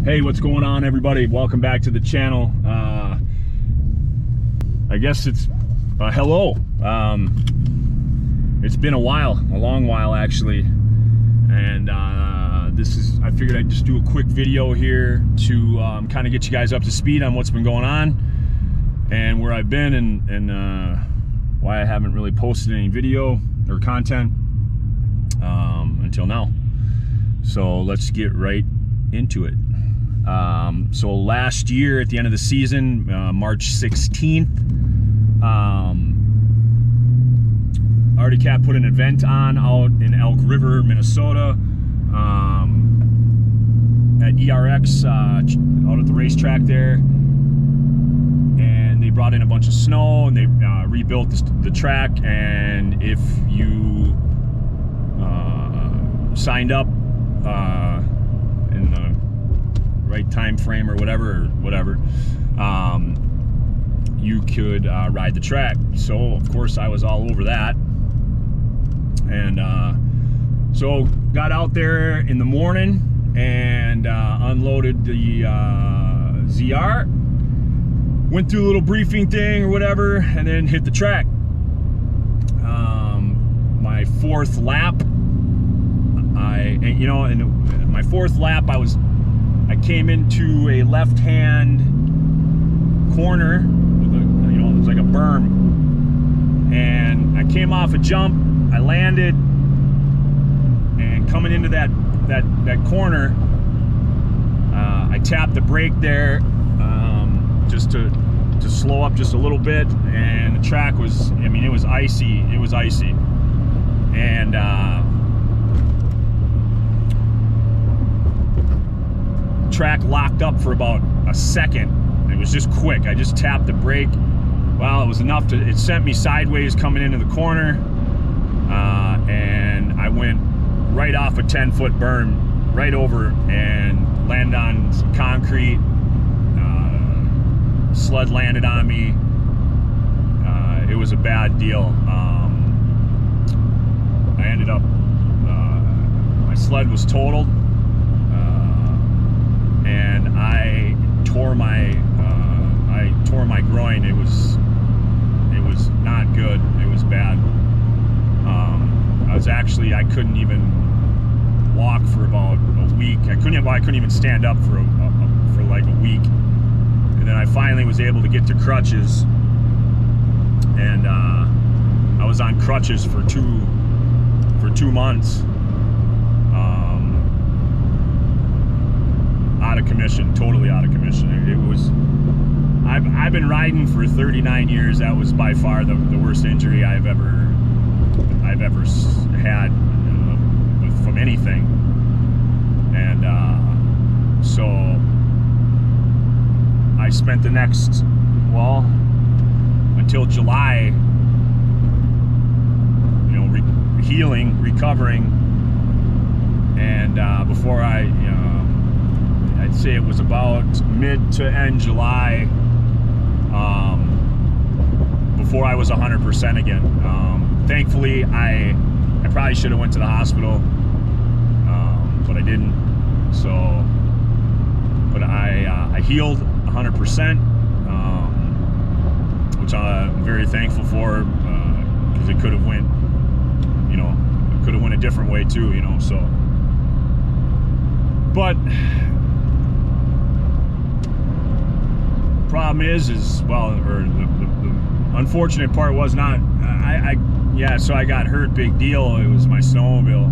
Hey, what's going on, everybody? Welcome back to the channel. I guess it's hello. It's been a while, a long while actually, and I figured I'd just do a quick video here to kind of get you guys up to speed on what's been going on and where I've been, and why I haven't really posted any video or content until now. So let's get right into it. So last year at the end of the season, March 16th, Arctic Cat put an event on out in Elk River, Minnesota, at ERX, out at the racetrack there, and they brought in a bunch of snow and they rebuilt the track. And if you signed up in the right time frame or whatever, you could ride the track. So of course I was all over that, and so got out there in the morning and unloaded the ZR, went through a little briefing thing or whatever, and then hit the track. My fourth lap, in my fourth lap, I came into a left-hand corner with there's like a berm, and I came off a jump. I landed, and coming into that corner, I tapped the brake there, just to slow up just a little bit, and the track was, it was icy. It was icy, and track locked up for about a second. It was just quick. I just tapped the brake. Well, it was enough it sent me sideways coming into the corner, and I went right off a 10-foot berm, right over, and landed on some concrete. Sled landed on me. It was a bad deal. I ended up, my sled was totaled, and I tore my groin. It was not good. It was bad. I couldn't even walk for about a week. I couldn't even stand up for like a week. And then I finally was able to get to crutches, and I was on crutches for two months. Out of commission, totally out of commission. It was, I've been riding for 39 years. That was by far the worst injury I've ever had from anything. And so I spent the next, until July, healing, recovering, and before I'd say it was about mid to end July, before I was 100% again. Thankfully, I probably should have went to the hospital, but I didn't. So, but I healed 100%, which I'm very thankful for, because it could have went, a different way too, So, but problem is the unfortunate part was not, so I got hurt, big deal. It was my snowmobile,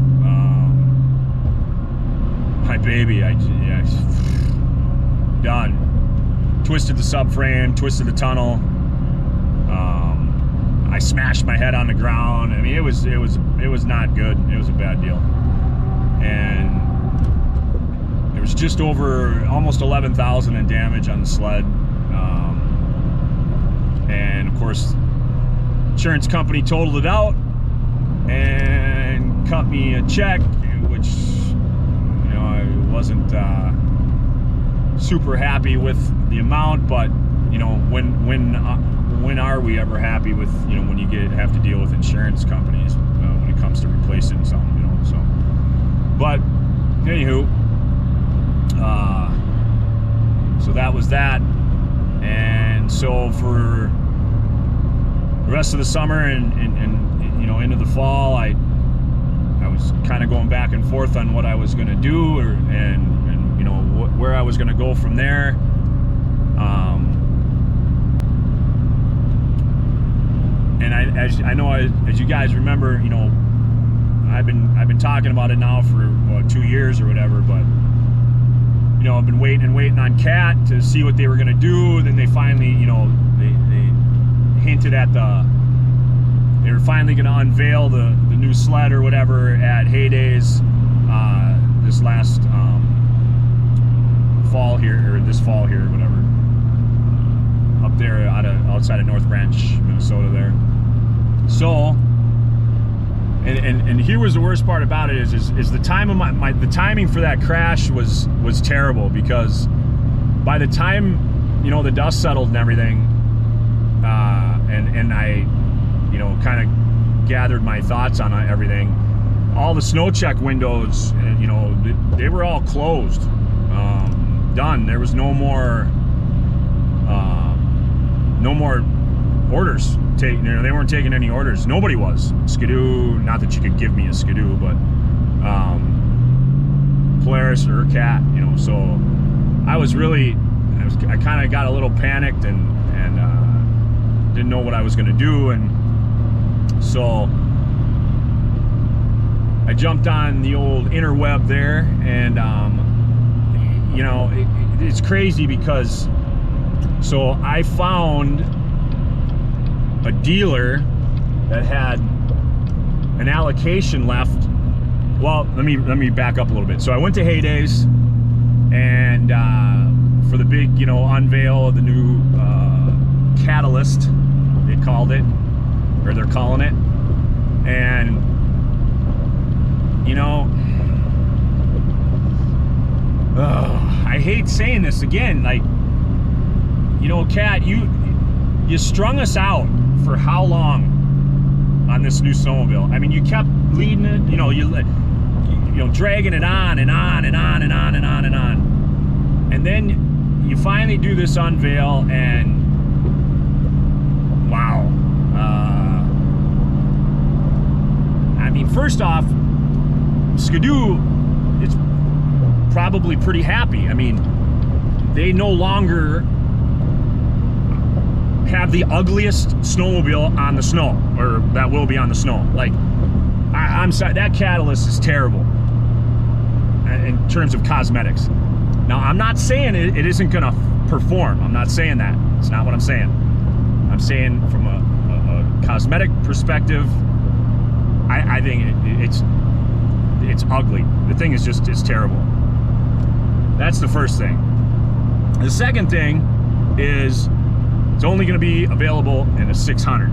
my baby. Done. Twisted the subframe, twisted the tunnel. I smashed my head on the ground. It was not good. It was a bad deal, and there was just over almost 11,000 in damage on the sled. And of course, insurance company totaled it out and cut me a check, which I wasn't super happy with the amount. But when are we ever happy with when you have to deal with insurance companies when it comes to replacing something? So, but anywho, that was that. And so for the rest of the summer and you know, into the fall, I was kind of going back and forth on what I was going to do, and you know, where I was going to go from there. And as you guys remember, you know, I've been talking about it now for 2 years or whatever, but you know, I've been waiting on Cat to see what they were going to do. Then they finally, you know, they hinted at they were finally going to unveil the new sled or whatever at Heydays this last fall here, or this fall here, whatever, up there outside of North Branch, Minnesota there. So, and here was the worst part about it is the time of the timing for that crash was terrible, because by the time, you know, the dust settled and everything, and I, you know, kind of gathered my thoughts on everything, all the snow check windows, you know, they were all closed, done. There was no more orders taken. You know, they weren't taking any orders. Nobody was. Skidoo, not that you could give me a Skidoo, but Polaris or Cat, you know. So I kind of got a little panicked and didn't know what I was going to do, and so I jumped on the old interweb there, and you know, it's crazy because so I found a dealer that had an allocation left. Well, let me back up a little bit. So I went to Heydays, and for the big, you know, unveil of the new Catalyst, they called it, or they're calling it. And you know, I hate saying this again, like, you know, Cat, you strung us out for how long on this new snowmobile? I mean, you kept leading it, you know, you know, dragging it on and on and on and on and on and on, and then you finally do this unveil, and wow. I mean, first off, Skidoo is probably pretty happy. I mean, they no longer have the ugliest snowmobile on the snow, or that will be on the snow. Like, I'm sorry, that Catalyst is terrible in terms of cosmetics. Now, I'm not saying it isn't gonna perform. I'm not saying that. It's not what I'm saying. I'm saying from a cosmetic perspective, I think it's ugly. The thing is just, it's terrible. That's the first thing. The second thing is it's only going to be available in a 600,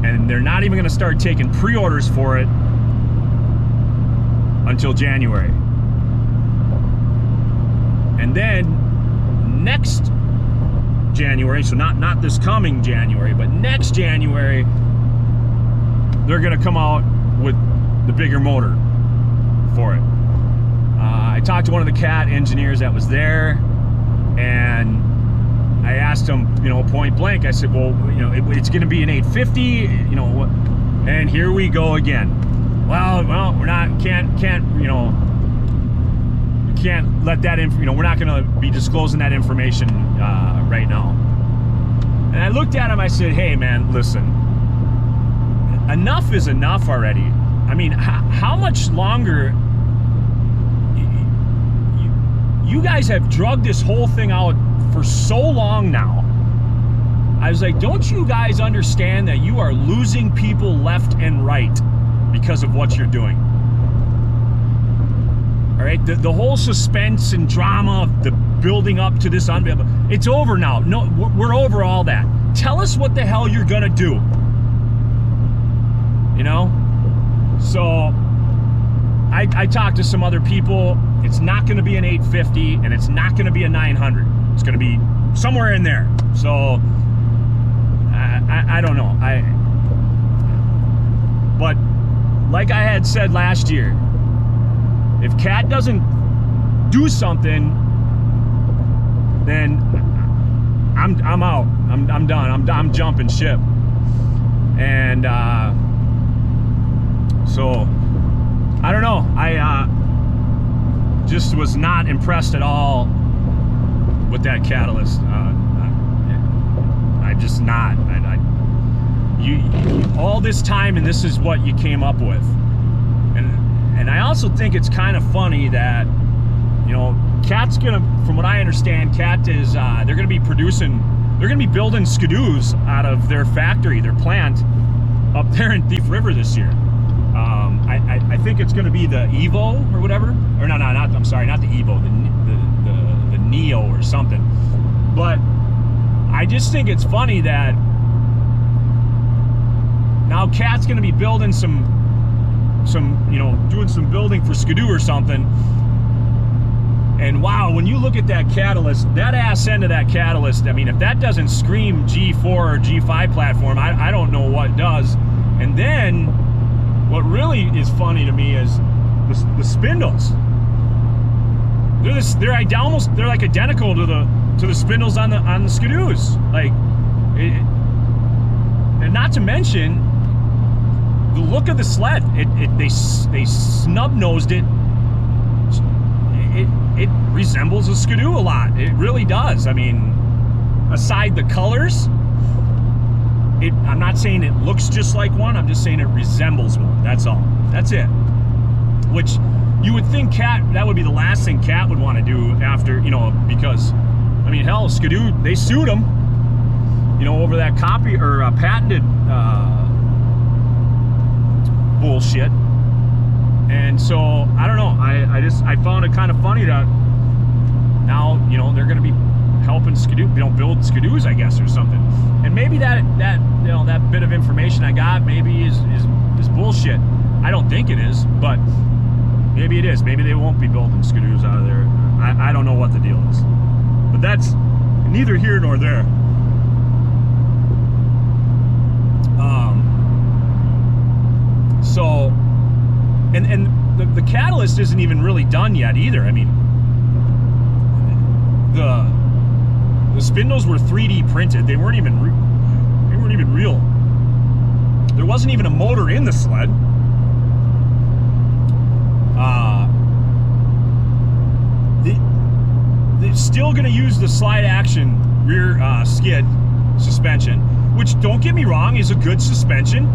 and they're not even going to start taking pre-orders for it until January. And then next January, so not this coming January, but next January, they're going to come out with the bigger motor for it. I talked to one of the Cat engineers that was there, and I asked him, you know, point blank, I said, well, you know, it's going to be an 850, you know, what? And here we go again. Well, we're not, can't, you know, can't let that, you know, we're not going to be disclosing that information right now. And I looked at him, I said, hey man, listen, enough is enough already. I mean, how much longer? You guys have drugged this whole thing out for so long now. I was like, don't you guys understand that you are losing people left and right because of what you're doing? All right, the whole suspense and drama of the building up to this unveil, it's over now. No, we're over all that. Tell us what the hell you're gonna do. You know? So I talked to some other people. It's not going to be an 850, and it's not going to be a 900. It's going to be somewhere in there. So I don't know. But like I had said last year, if Cat doesn't do something then I'm out. I'm done. I'm jumping ship. And so I don't know. I just was not impressed at all with that catalyst. I'm just not. You all this time, and this is what you came up with. And I also think it's kind of funny that, you know, Cat's gonna, from what I understand, Cat is they're gonna be building Ski-Doos out of their factory, their plant up there in Thief River this year. I think it's gonna be the Evo or whatever, or no, I'm sorry, not the Evo, the Neo or something. But I just think it's funny that now Cat's gonna be building some, you know, doing some building for Ski-Doo or something. And wow, when you look at that catalyst, that ass end of that catalyst, I mean, if that doesn't scream G4 or G5 platform, I don't know what does. And then what really is funny to me is the spindles. They're like identical to the spindles on the Ski-Doos. Like, and not to mention the look of the sled. They snub-nosed it. It resembles a Ski-Doo a lot. It really does. I mean, aside the colors, I'm not saying it looks just like one. I'm just saying it resembles one. That's all. That's it. Which you would think Cat, that would be the last thing Cat would want to do after, you know, because, I mean, hell, Ski-Doo, they sued him, you know, over that copy or patented bullshit. And so I don't know. I found it kind of funny that now, you know, they're going to be helping Ski-Doo, you know, build Ski-Doos, I guess, or something. And maybe that you know, that bit of information I got maybe is bullshit. I don't think it is, but maybe it is. Maybe they won't be building Ski-Doos out of there. I don't know what the deal is, but that's neither here nor there. So. And the catalyst isn't even really done yet either. I mean, the spindles were 3D printed. They weren't even real. There wasn't even a motor in the sled. They're still going to use the slide action rear skid suspension, which, don't get me wrong, is a good suspension.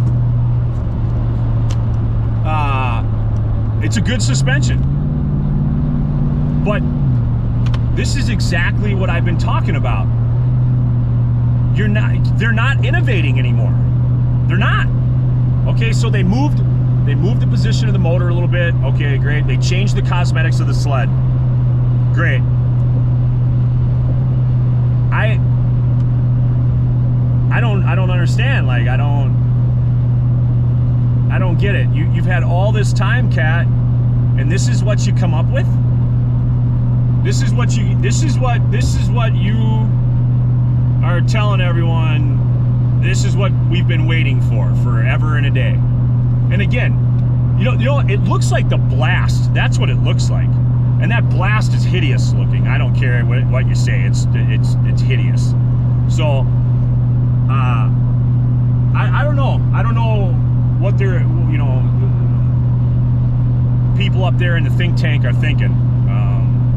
It's a good suspension, but this is exactly what I've been talking about. They're not innovating anymore. They're not. Okay, so they moved the position of the motor a little bit. Okay, great. They changed the cosmetics of the sled. Great. I don't understand. Like, I don't get it. You've had all this time, Cat, and this is what you come up with? This is what you are telling everyone. This is what we've been waiting for forever and a day. And again, you know, it looks like the Blast. That's what it looks like. And that Blast is hideous looking. I don't care what you say. It's hideous. So I don't know. I don't know what they're, you know, people up there in the think tank are thinking.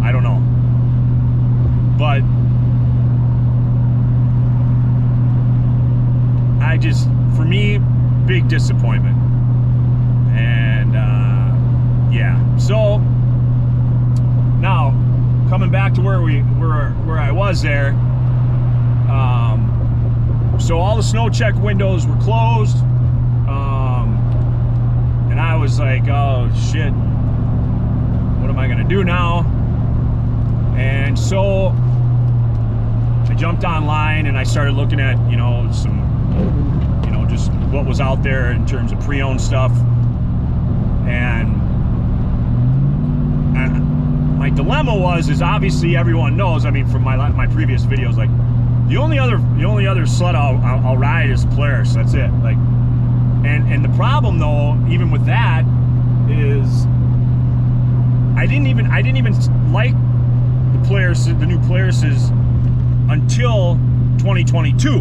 I don't know. But for me, big disappointment. And yeah. So now coming back to where I was there. So all the snow check windows were closed. And I was like, oh shit, what am I gonna do now? And so I jumped online and I started looking at, you know, some, you know, just what was out there in terms of pre-owned stuff. And my dilemma is obviously everyone knows, I mean, from my previous videos, like the only other sled I'll ride is Polaris. That's it. Like, and the problem though, even with that, is I didn't even like the new Polaris's until 2022,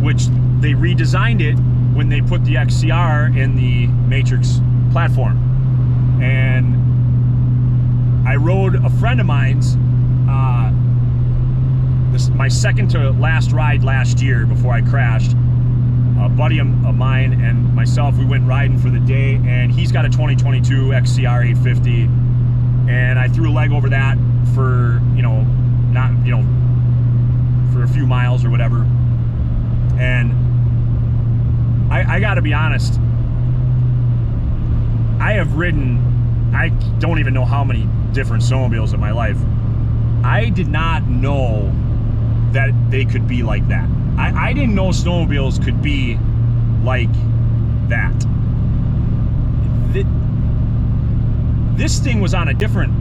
which they redesigned it when they put the XCR in the Matrix platform. And I rode a friend of mine's, my second to last ride last year before I crashed. A buddy of mine and myself, we went riding for the day, and he's got a 2022 XCR 850, and I threw a leg over that for, for a few miles or whatever. And I gotta be honest, I have ridden, I don't even know how many different snowmobiles in my life. I did not know that they could be like that. I didn't know snowmobiles could be like that. This thing was on a different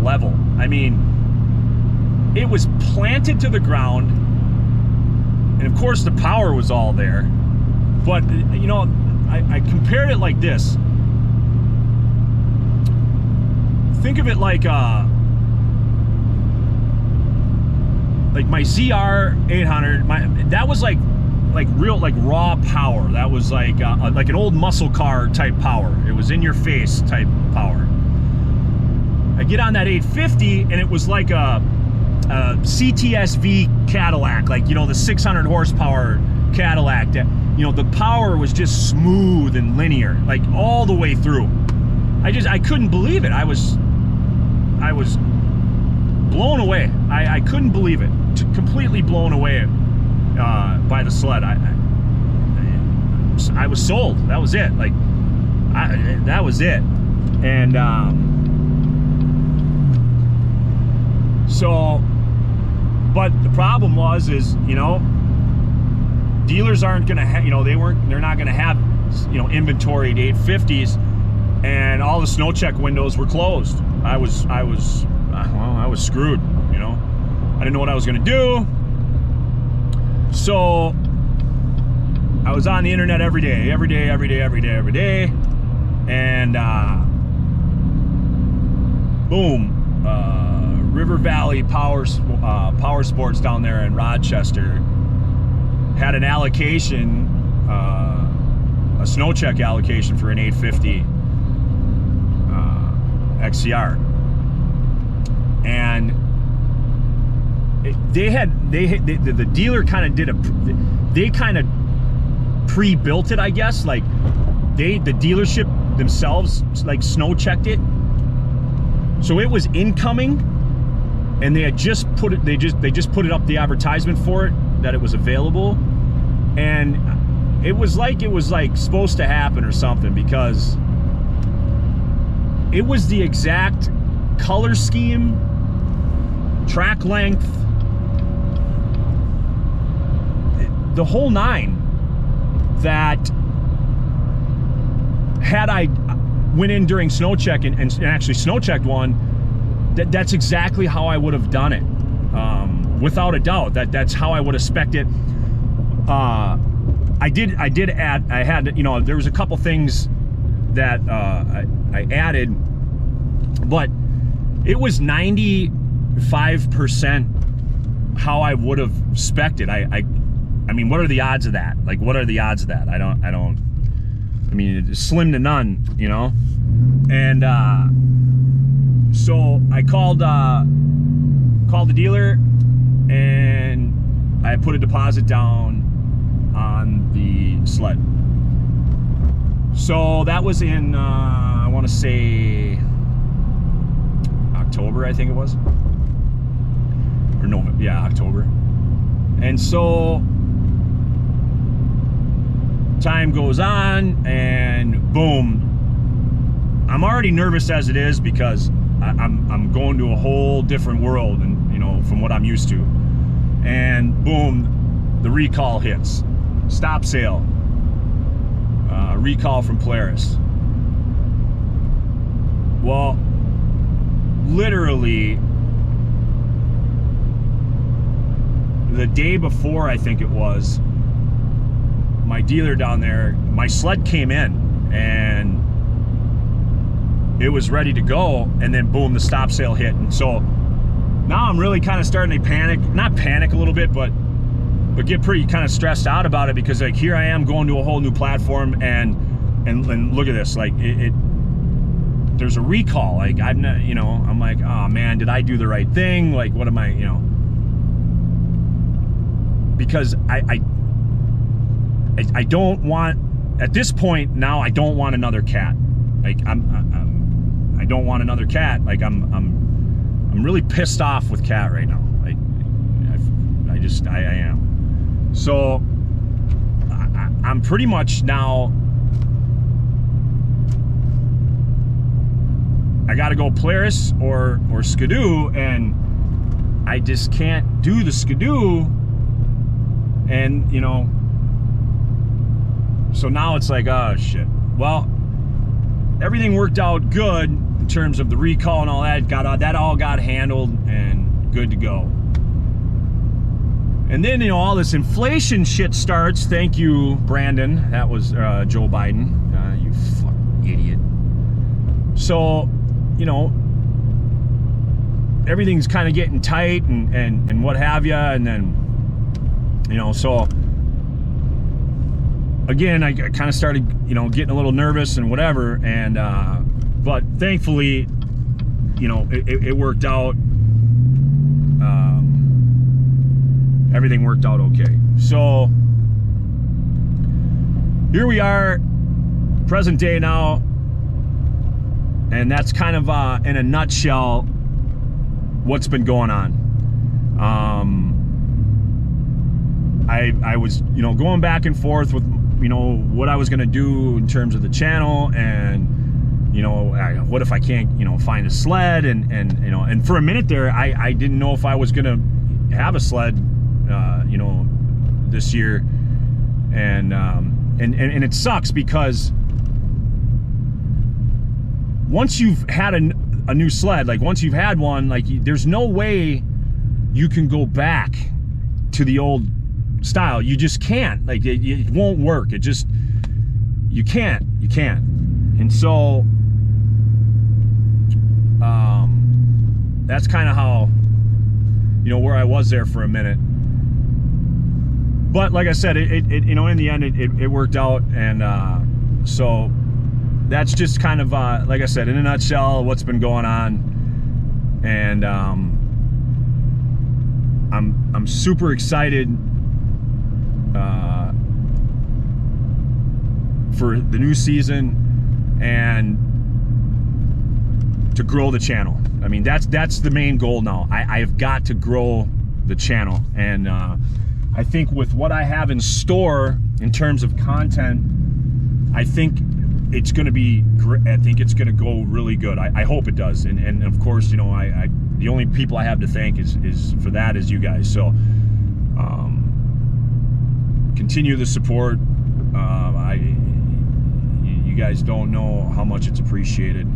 level. I mean, it was planted to the ground, and of course the power was all there. But I compared it like this. Think of it like my ZR 800. That was like real raw power. That was like an old muscle car type power. It was in your face type power. I get on that 850, and it was like a CTSV Cadillac, the 600 horsepower Cadillac. That, the power was just smooth and linear, like all the way through. I couldn't believe it. I was blown away. I couldn't believe it. Completely blown away by the sled. I was sold. That was it. That was it. And so, but the problem is dealers aren't gonna have, they're not gonna have, inventoried 850s, and all the snow check windows were closed. I was screwed. I didn't know what I was gonna do. So I was on the internet every day, and boom, River Valley Power Sports down there in Rochester had an allocation, a snow check allocation for an 850 XCR, and the dealer kind of pre-built it, I guess. The dealership themselves snow checked it, so it was incoming, and they had just put it. They just put it up, the advertisement for it, that it was available, and it was supposed to happen or something, because it was the exact color scheme, track length, the whole nine, that had I went in during snow check and actually snow checked one, that's exactly how I would have done it, without a doubt. That's how I would have spec'd it. I had there was a couple things that I added, but it was 95% how I would have spec'd it. I mean, what are the odds of that? What are the odds of that? I mean, it's slim to none, And so I called the dealer, and I put a deposit down on the sled. So that was in I want to say October, I think it was, or November. Yeah, October. And so time goes on, and boom, I'm already nervous as it is, because I'm going to a whole different world, and from what I'm used to. And boom, the recall hits. Stop sale. Recall from Polaris. Well, literally the day before, I think it was, my dealer down there, my sled came in, and it was ready to go, and then boom, the stop sail hit. And so now I'm really kind of starting to panic, not panic a little bit, but get pretty kind of stressed out about it, because like here I am going to a whole new platform, and look at this, like there's a recall. Like I'm not, you know, I'm like, oh man, did I do the right thing? Like what am I, you know, because I don't want, at this point now, I don't want another cat. Like I don't want another cat. Like I'm really pissed off with Cat right now. Like I am. So I'm pretty much now, I gotta go Polaris or Ski-Doo, and I just can't do the Ski-Doo. And you know, so now it's like, oh shit. Well, everything worked out good in terms of the recall and all that. That all got handled and good to go. And then, you know, all this inflation shit starts. Thank you, Brandon. That was Joe Biden. You fucking idiot. So, you know, everything's kind of getting tight and what have you. And then, you know, so again, I kind of started, you know, getting a little nervous and whatever. And, but thankfully, you know, it worked out. Everything worked out okay. So here we are, present day now, and that's kind of in a nutshell what's been going on. I was, you know, going back and forth with, you know, what I was gonna do in terms of the channel, and you know, what if I can't, you know, find a sled, and you know, and for a minute there I didn't know if I was gonna have a sled, you know, this year. And it sucks, because once you've had a new sled, like once you've had one, like there's no way you can go back to the old style. You just can't. Like it won't work. It just, you can't. And so that's kind of how, you know, where I was there for a minute. But like I said, it you know, in the end, it worked out. And so that's just kind of, like I said, in a nutshell, what's been going on. And I'm super excited for the new season and to grow the channel. I mean, that's the main goal now. I have got to grow the channel. And I think with what I have in store in terms of content, I think it's going to be great. I think it's going to go really good. I hope it does. And of course, you know, the only people I have to thank is for that is you guys. So continue the support. You guys don't know how much it's appreciated.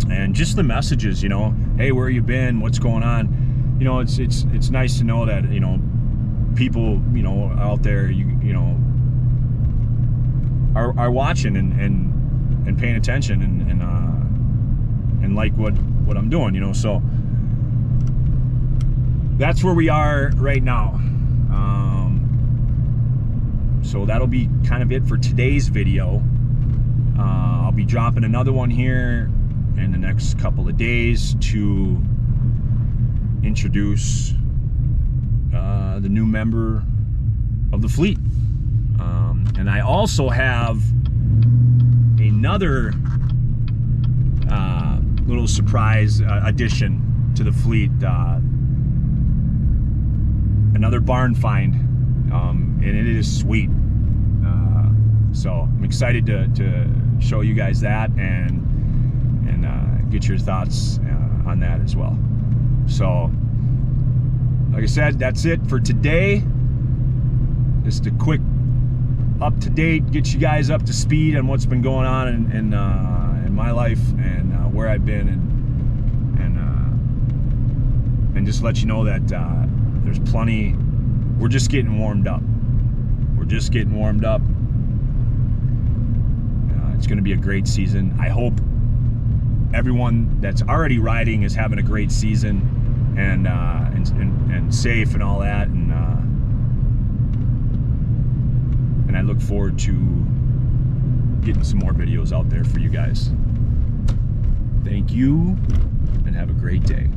And just the messages, you know, hey, where you been? What's going on? You know, it's nice to know that, you know, people, you know, out there, you know, are watching and paying attention and like what I'm doing, you know. So that's where we are right now. So that'll be kind of it for today's video. I'll be dropping another one here in the next couple of days to introduce the new member of the fleet. And I also have another little surprise addition to the fleet, another barn find, and it is sweet. So I'm excited to show you guys that and get your thoughts on that as well. So like I said, that's it for today. Just a quick up-to-date, get you guys up to speed on what's been going on in my life and where I've been, and just let you know that there's plenty. We're just getting warmed up. It's going to be a great season. I hope everyone that's already riding is having a great season and safe and all that. And I look forward to getting some more videos out there for you guys. Thank you, and have a great day.